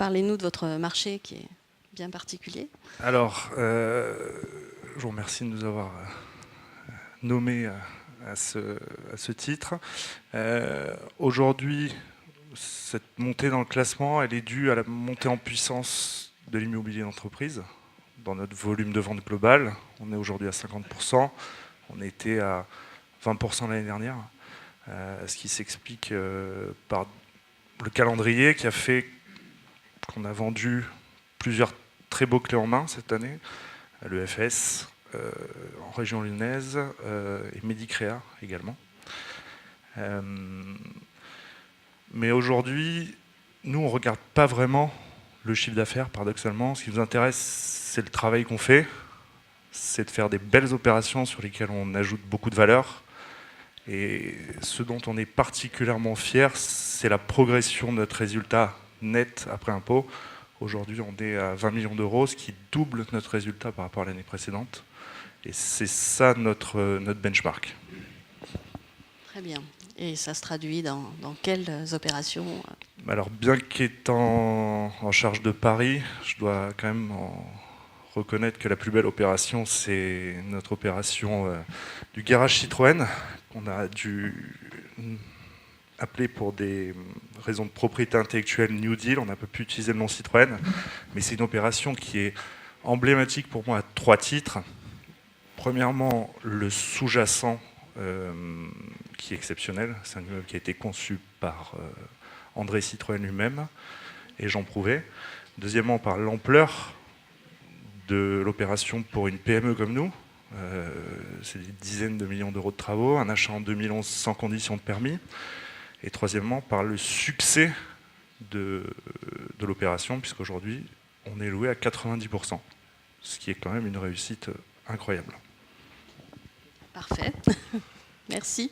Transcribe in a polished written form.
Parlez-nous de votre marché qui est bien particulier. Alors, je vous remercie de nous avoir nommés à ce titre. Aujourd'hui, cette montée dans le classement, elle est due à la montée en puissance de l'immobilier d'entreprise dans notre volume de vente global. On est aujourd'hui à 50%, on était à 20% l'année dernière, ce qui s'explique par le calendrier qui a fait qu'on a vendu plusieurs très beaux clés en main cette année, l'EFS en région lyonnaise et Medicrea également. Mais aujourd'hui, nous, on ne regarde pas vraiment le chiffre d'affaires, paradoxalement. Ce qui nous intéresse, c'est le travail qu'on fait, c'est de faire des belles opérations sur lesquelles on ajoute beaucoup de valeur. Et ce dont on est particulièrement fier, c'est la progression de notre résultat net après impôt. Aujourd'hui, on est à 20 millions d'euros, ce qui double notre résultat par rapport à l'année précédente. Et c'est ça notre benchmark. Très bien. Et ça se traduit dans quelles opérations? Alors, bien qu'étant en charge de Paris, je dois quand même reconnaître que la plus belle opération, c'est notre opération du garage Citroën, qu'on a dû appeler pour des raisons de propriété intellectuelle New Deal. On n'a pas pu utiliser le nom Citroën, mais c'est une opération qui est emblématique pour moi à 3 titres. Premièrement, le sous-jacent qui est exceptionnel. C'est un immeuble qui a été conçu par André Citroën lui-même et Jean Prouvé. Deuxièmement, par l'ampleur de l'opération pour une PME comme nous. C'est des dizaines de millions d'euros de travaux, un achat en 2011 sans condition de permis. Et troisièmement, par le succès de l'opération, puisqu'aujourd'hui, on est loué à 90%, ce qui est quand même une réussite incroyable. Parfait. Merci.